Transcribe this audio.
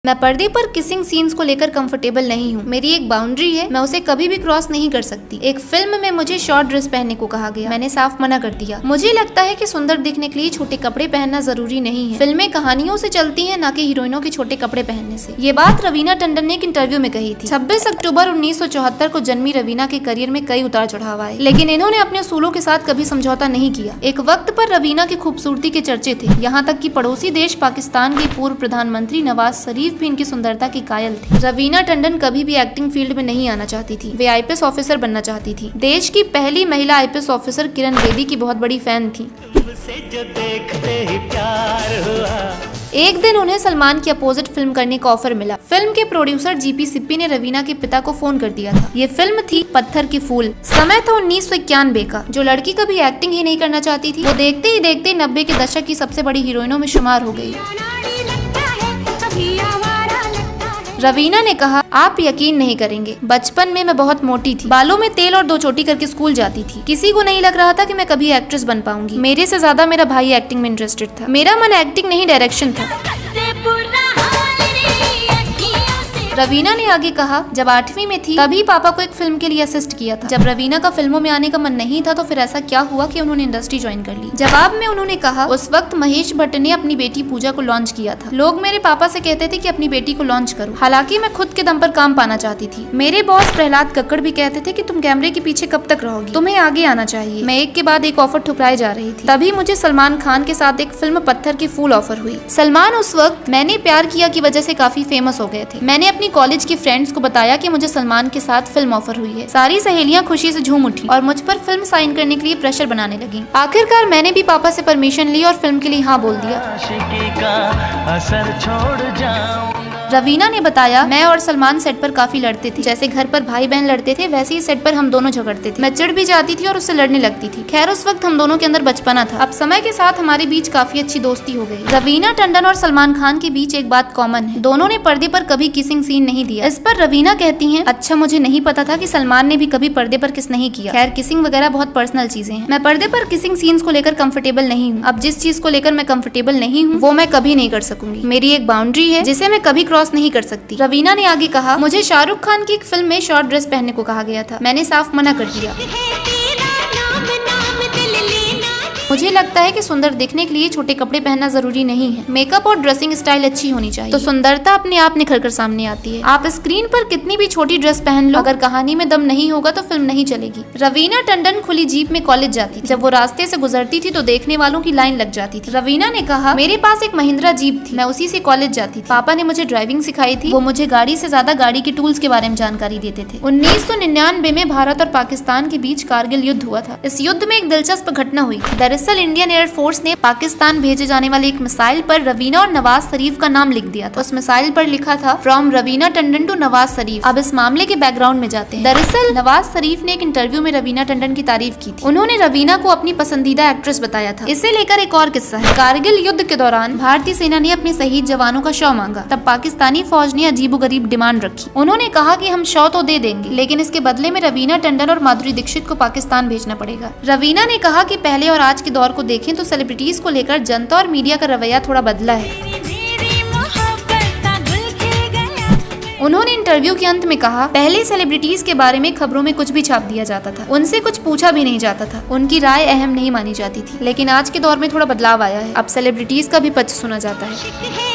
मैं पर्दे पर किसिंग सीन्स को लेकर कंफर्टेबल नहीं हूँ। मेरी एक बाउंड्री है, मैं उसे कभी भी क्रॉस नहीं कर सकती। एक फिल्म में मुझे शॉर्ट ड्रेस पहनने को कहा गया, मैंने साफ मना कर दिया। मुझे लगता है कि सुंदर दिखने के लिए छोटे कपड़े पहनना जरूरी नहीं है। फिल्में कहानियों से चलती हैं, न कि हीरोइनों के छोटे कपड़े पहनने से। ये बात रवीना टंडन ने एक इंटरव्यू में कही थी। 26 अक्टूबर 1974 को जन्मी रवीना के करियर में कई उतार चढ़ाव आए, लेकिन इन्होंने अपने असूलों के साथ कभी समझौता नहीं किया। एक वक्त पर रवीना की खूबसूरती के चर्चे थे, यहाँ तक कि पड़ोसी देश पाकिस्तान के पूर्व प्रधानमंत्री नवाज शरीफ भी इनकी सुंदरता की कायल थे। रवीना टंडन कभी भी एक्टिंग फील्ड में नहीं आना चाहती थी, वे आईपीएस ऑफिसर बनना चाहती थी। देश की पहली महिला आईपीएस ऑफिसर किरण बेदी की बहुत बड़ी फैन थी। एक दिन उन्हें सलमान की अपोजिट फिल्म करने का ऑफर मिला। फिल्म के प्रोड्यूसर जीपी सिप्पी ने रवीना के पिता को फोन कर दिया था। ये फिल्म थी पत्थर की फूल। समय था 1991 का। जो लड़की कभी एक्टिंग ही नहीं करना चाहती थी, वो देखते ही देखते 90 के दशक की सबसे बड़ी हीरोइनों में शुमार हो गई। रवीना ने कहा, आप यकीन नहीं करेंगे, बचपन में मैं बहुत मोटी थी, बालों में तेल और 2 चोटी करके स्कूल जाती थी। किसी को नहीं लग रहा था कि मैं कभी एक्ट्रेस बन पाऊंगी। मेरे से ज्यादा मेरा भाई एक्टिंग में इंटरेस्टेड था। मेरा मन एक्टिंग नहीं डायरेक्शन था। रवीना ने आगे कहा, जब 8वीं में थी तभी पापा को एक फिल्म के लिए असिस्ट किया था। जब रवीना का फिल्मों में आने का मन नहीं था तो फिर ऐसा क्या हुआ कि उन्होंने इंडस्ट्री ज्वाइन कर ली। जवाब में उन्होंने कहा, उस वक्त महेश भट्ट ने अपनी बेटी पूजा को लॉन्च किया था। लोग मेरे पापा से कहते थे कि अपनी बेटी को लॉन्च करो, हालांकि मैं खुद के दम पर काम पाना चाहती थी। मेरे बॉस प्रहलाद कक्कड़ भी कहते थे कि तुम कैमरे के पीछे कब तक रहोगी, तुम्हें आगे आना चाहिए। मैं एक के बाद एक ऑफर ठुकराई जा रही थी। तभी मुझे सलमान खान के साथ एक फिल्म पत्थर की फूल ऑफर हुई। सलमान उस वक्त मैंने प्यार किया की वजह से काफी फेमस हो गए थे। मैंने अपनी कॉलेज की फ्रेंड्स को बताया कि मुझे सलमान के साथ फिल्म ऑफर हुई है। सारी सहेलियां खुशी से झूम उठी और मुझ पर फिल्म साइन करने के लिए प्रेशर बनाने लगी। आखिरकार मैंने भी पापा से परमिशन ली और फिल्म के लिए हाँ बोल दिया। रवीना ने बताया, मैं और सलमान सेट पर काफी लड़ते थे। जैसे घर पर भाई बहन लड़ते थे, वैसे ही सेट पर हम दोनों झगड़ते थे। मैं चिढ़ भी जाती थी और उससे लड़ने लगती थी। खैर, उस वक्त हम दोनों के अंदर बचपना था। अब समय के साथ हमारे बीच काफी अच्छी दोस्ती हो गई। रवीना टंडन और सलमान खान के बीच एक बात कॉमन है, दोनों ने पर्दे पर कभी किसिंग सीन नहीं दिया। इस पर रवीना कहती है, अच्छा मुझे नहीं पता था कि सलमान ने भी कभी पर्दे पर किस नहीं किया। खैर, किसिंग वगैरह बहुत पर्सनल चीजें हैं। मैं पर्दे पर किसिंग सीन्स को लेकर कंफर्टेबल नहीं हूँ। अब जिस चीज को लेकर मैं कंफर्टेबल नहीं हूँ वो मैं कभी नहीं कर सकूंगी। मेरी एक बाउंड्री है जिसे मैं कभी क्रॉस नहीं कर सकती। रवीना ने आगे कहा, मुझे शाहरुख खान की एक फिल्म में शॉर्ट ड्रेस पहनने को कहा गया था, मैंने साफ मना कर दिया। मुझे लगता है कि सुंदर दिखने के लिए छोटे कपड़े पहनना जरूरी नहीं है। मेकअप और ड्रेसिंग स्टाइल अच्छी होनी चाहिए तो सुंदरता अपने आप निखर कर सामने आती है। आप स्क्रीन पर कितनी भी छोटी ड्रेस पहन लो, अगर कहानी में दम नहीं होगा तो फिल्म नहीं चलेगी। रवीना टंडन खुली जीप में कॉलेज जाती थी। जब वो रास्ते से गुजरती थी तो देखने वालों की लाइन लग जाती थी। रवीना ने कहा, मेरे पास एक महिंद्रा जीप थी, मैं उसी से कॉलेज जाती थी। पापा ने मुझे ड्राइविंग सिखाई थी। वो मुझे गाड़ी से ज्यादा गाड़ी के टूल्स के बारे में जानकारी देते थे। 1999 में भारत और पाकिस्तान के बीच कारगिल युद्ध हुआ था। इस युद्ध में एक दिलचस्प घटना हुई। दरअसल इंडियन एयर फोर्स ने पाकिस्तान भेजे जाने वाले एक मिसाइल पर रवीना और नवाज शरीफ का नाम लिख दिया था। उस मिसाइल पर लिखा था, फ्रॉम रवीना टंडन टू नवाज शरीफ। अब इस मामले के बैकग्राउंड में जाते हैं। दरअसल नवाज शरीफ ने एक इंटरव्यू में रवीना टंडन की तारीफ की थी। उन्होंने रवीना को अपनी पसंदीदा एक्ट्रेस बताया था। इसे लेकर एक और किस्सा है। कारगिल युद्ध के दौरान भारतीय सेना ने अपने शहीद जवानों का शव मांगा। तब पाकिस्तानी फौज ने अजीबोगरीब डिमांड रखी। उन्होंने कहा कि हम शव तो दे देंगे, लेकिन इसके बदले में रवीना टंडन और माधुरी दीक्षित को पाकिस्तान भेजना पड़ेगा। रवीना ने कहा कि पहले और आज के दौर को देखें तो सेलिब्रिटीज को लेकर जनता और मीडिया का रवैया थोड़ा बदला है। उन्होंने इंटरव्यू के अंत में कहा, पहले सेलिब्रिटीज के बारे में खबरों में कुछ भी छाप दिया जाता था, उनसे कुछ पूछा भी नहीं जाता था, उनकी राय अहम नहीं मानी जाती थी। लेकिन आज के दौर में थोड़ा बदलाव आया है। अब सेलिब्रिटीज का भी पक्ष सुना जाता है।